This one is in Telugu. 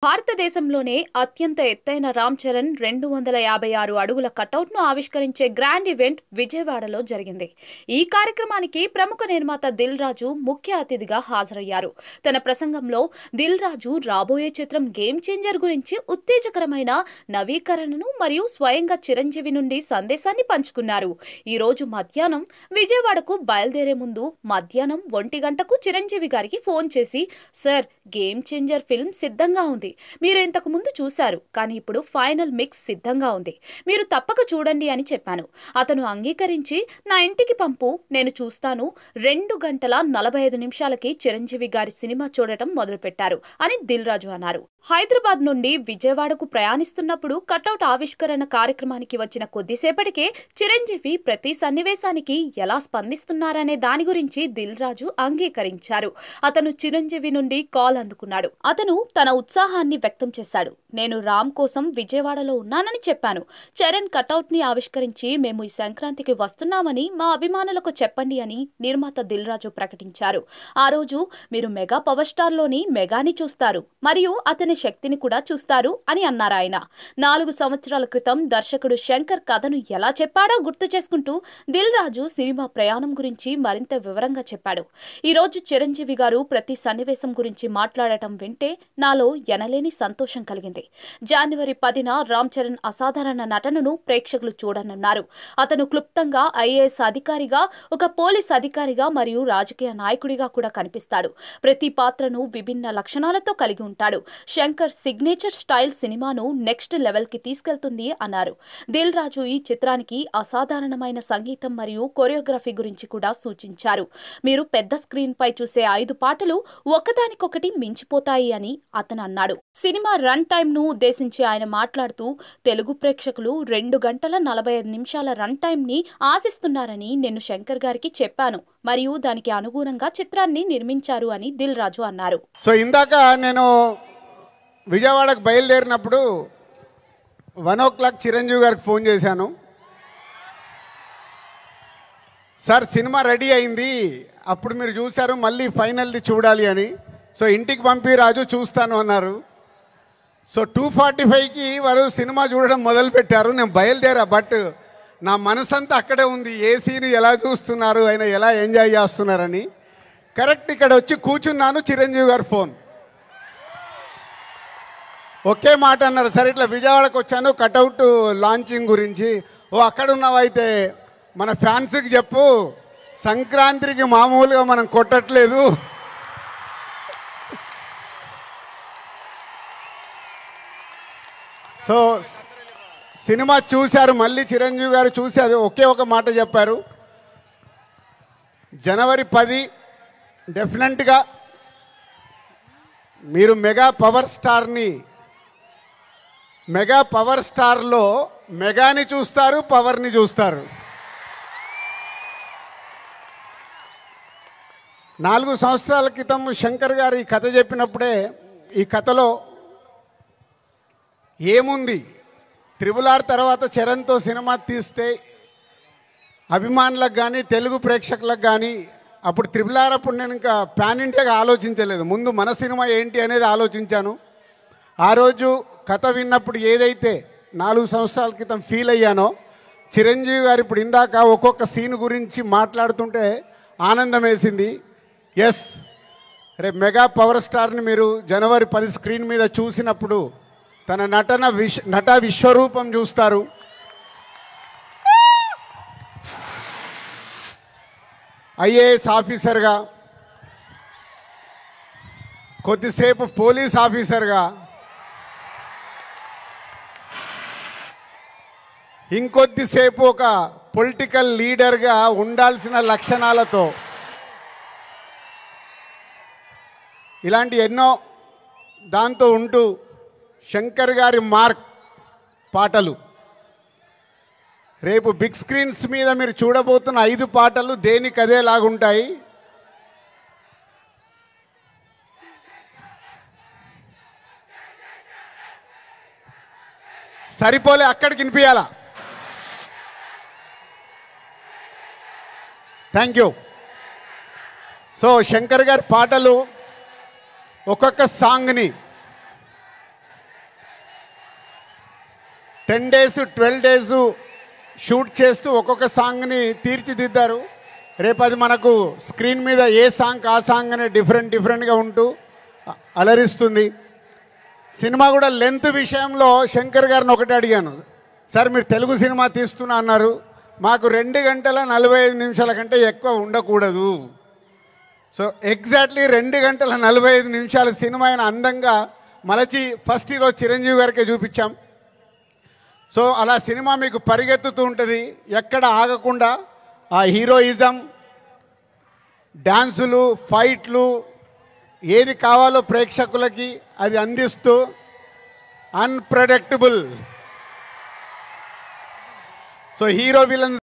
భారతదేశంలోనే అత్యంత ఎత్తైన రామ్ చరణ్ 256 అడుగుల కటౌట్ను ఆవిష్కరించే గ్రాండ్ ఈవెంట్ విజయవాడలో జరిగింది. ఈ కార్యక్రమానికి ప్రముఖ నిర్మాత దిల్ రాజు ముఖ్య అతిథిగా హాజరయ్యారు. తన ప్రసంగంలో దిల్ రాజు రాబోయే చిత్రం గేమ్ చేంజర్ గురించి ఉత్తేజకరమైన నవీకరణను మరియు స్వయంగా చిరంజీవి నుండి సందేశాన్ని పంచుకున్నారు. ఈ రోజు మధ్యాహ్నం విజయవాడకు బయలుదేరే ముందు మధ్యాహ్నం 1 గంటకు చిరంజీవి గారికి ఫోన్ చేసి, "సార్, గేమ్ చేంజర్ ఫిల్మ్ సిద్ధంగా ఉంది. మీరు ఇంతకు ముందు చూశారు, కానీ ఇప్పుడు ఫైనల్ మిక్స్ సిద్ధంగా ఉంది. మీరు తప్పక చూడండి" అని చెప్పాను. అతను అంగీకరించి నా ఇంటికి పంపు, నేను చూస్తాను. 2 గంటల 45 నిమిషాలకి చిరంజీవి గారి సినిమా చూడటం మొదలుపెట్టారు అని దిల్ రాజు అన్నారు. హైదరాబాద్ నుండి విజయవాడకు ప్రయాణిస్తున్నప్పుడు కటౌట్ ఆవిష్కరణ కార్యక్రమానికి వచ్చిన కొద్దిసేపటికే చిరంజీవి ప్రతి సన్నివేశానికి ఎలా స్పందిస్తున్నారనే దాని గురించి దిల్ రాజు అంగీకరించారు. అతను చిరంజీవి నుండి కాల్ అందుకున్నాడు. అతను తన ఉత్సాహాన్ని వ్యక్తం చేశాడు. "నేను రామ్ కోసం విజయవాడలో ఉన్నానని చెప్పాను. చరణ్ కటౌట్ ని ఆవిష్కరించి మేము ఈ సంక్రాంతికి వస్తున్నామని మా అభిమానులకు చెప్పండి" అని నిర్మాత దిల్ రాజు ప్రకటించారు. "ఆ రోజు మీరు మెగా పవర్ స్టార్ లోని మెగాని చూస్తారు మరియు అతని శక్తిని కూడా చూస్తారు" అని అన్నారాయన. 4 సంవత్సరాల క్రితం దర్శకుడు శంకర్ కథను ఎలా చెప్పాడో గుర్తు చేసుకుంటూ దిల్ రాజు సినిమా ప్రయాణం గురించి మరింత వివరంగా చెప్పాడు. "ఈ రోజు చిరంజీవి గారు ప్రతి సన్నివేశం గురించి మాట్లాడటం వింటే నాలో ఎనలేని సంతోషం కలిగింది. జనవరి 10న రామ్ చరణ్ అసాధారణ నటనను ప్రేక్షకులు చూడనున్నారు. అతను క్లుప్తంగా ఐఏఎస్ అధికారిగా, ఒక పోలీస్ అధికారిగా మరియు రాజకీయ నాయకుడిగా కూడా కనిపిస్తాడు. ప్రతి పాత్రను విభిన్న లక్షణాలతో కలిగి ఉంటాడు. శంకర్ సిగ్నేచర్ స్టైల్ సినిమాను నెక్స్ట్ లెవెల్ కి తీసుకెళ్తుంది" అన్నారు. దిల్ రాజు ఈ చిత్రానికి అసాధారణమైన సంగీతం మరియు కొరియోగ్రఫీ గురించి కూడా సూచించారు. "మీరు పెద్ద స్క్రీన్ పై చూసే 5 పాటలు ఒకదానికొకటి మించిపోతాయి" అని అతను అన్నాడు. సినిమా రన్ టైమ్ ను ఉద్దేశించి ఆయన మాట్లాడుతూ, "తెలుగు ప్రేక్షకులు 2 గంటల 45 నిమిషాల రన్ టైమ్ ని ఆశిస్తున్నారని నేను శంకర్ గారికి చెప్పాను మరియు దానికి అనుగుణంగా చిత్రాన్ని నిర్మించారు" అని దిల్ రాజు అన్నారు. సో ఇందాక నేను విజయవాడకు బయలుదేరినప్పుడు 1 o'clock చిరంజీవి గారికి ఫోన్ చేశాను. "సార్, సినిమా రెడీ అయింది, అప్పుడు మీరు చూశారు, మళ్ళీ ఫైనల్ది చూడాలి" అని. సో ఇంటికి పంపి రాజు చూస్తాను అన్నారు. సో 2:45కి వారు సినిమా చూడడం మొదలుపెట్టారు. నేను బయలుదేరా, బట్ నా మనసంతా అక్కడే ఉంది. ఏ సీన్ ఎలా చూస్తున్నారు, ఆయన ఎలా ఎంజాయ్ చేస్తున్నారని. కరెక్ట్ ఇక్కడ వచ్చి కూర్చున్నాను, చిరంజీవి గారు ఫోన్. ఒకే మాట అన్నారు, "సరే ఇట్లా విజయవాడకు వచ్చాను కటౌట్ లాంచింగ్ గురించి. ఓ అక్కడ ఉన్నావైతే మన ఫ్యాన్స్కి చెప్పు, సంక్రాంతికి మామూలుగా మనం కొట్టట్లేదు. సో సినిమా చూశారు, మళ్ళీ చిరంజీవి గారు చూసి అది ఒకే ఒక మాట చెప్పారు, జనవరి 10 డెఫినెట్గా మీరు మెగా పవర్ స్టార్లో మెగాని చూస్తారు, పవర్ని చూస్తారు." 4 సంవత్సరాల క్రితం శంకర్ గారు ఈ కథ చెప్పినప్పుడే, ఈ కథలో ఏముంది, RRR తర్వాత చరణ్తో సినిమా తీస్తే అభిమానులకు కానీ తెలుగు ప్రేక్షకులకు కానీ, అప్పుడు RRR అప్పుడు నేను ఇంకా పాన్ ఇండియాగా ఆలోచించలేదు, ముందు మన సినిమా ఏంటి అనేది ఆలోచించాను. ఆ రోజు కథ విన్నప్పుడు ఏదైతే 4 సంవత్సరాల క్రితం ఫీల్ అయ్యానో, చిరంజీవి గారు ఇప్పుడు ఇందాక ఒక్కొక్క సీన్ గురించి మాట్లాడుతుంటే ఆనందం వేసింది. ఎస్, రేపు మెగా పవర్ స్టార్ని మీరు జనవరి 10 స్క్రీన్ మీద చూసినప్పుడు తన నట విశ్వరూపం చూస్తారు. ఐఏఎస్ ఆఫీసర్గా, కొద్దిసేపు పోలీస్ ఆఫీసర్గా, ఇంకొద్దిసేపు ఒక పొలిటికల్ లీడర్గా ఉండాల్సిన లక్షణాలతో, ఇలాంటి ఎన్నో దాంతో ఉంటూ శంకర్ గారి మార్క్ పాటలు, రేపు బిగ్ స్క్రీన్స్ మీద మీరు చూడబోతున్న 5 పాటలు దేనికదే లాగుంటాయి. సరిపోలే, అక్కడికి వినిపించాలా. Thank you. సో శంకర్ గారి పాటలు ఒక్కొక్క సాంగ్ని 10 days 12 days షూట్ చేస్తూ ఒక్కొక్క సాంగ్ని తీర్చిదిద్దారు. రేపు అది మనకు స్క్రీన్ మీద ఏ సాంగ్ ఆ సాంగ్ అనే డిఫరెంట్గా ఉంటూ అలరిస్తుంది. సినిమా కూడా లెంత్ విషయంలో శంకర్ గారిని ఒకటి అడిగాను, సార్ మీరు తెలుగు సినిమా తీస్తున్నా అన్నారు, మాకు 2 గంటల 45 నిమిషాల కంటే ఎక్కువ ఉండకూడదు. సో ఎగ్జాక్ట్లీ 2 గంటల 45 నిమిషాల సినిమా అయిన అందంగా మలచి ఫస్ట్ ఈరోజు చిరంజీవి గారికే చూపించాం. సో అలా సినిమా మీకు పరిగెత్తుతూ ఉంటుంది, ఎక్కడ ఆగకుండా ఆ హీరోయిజం, డ్యాన్సులు, ఫైట్లు ఏది కావాలో ప్రేక్షకులకి అది అందిస్తూ అన్ప్రెడిక్టబుల్. So hero villains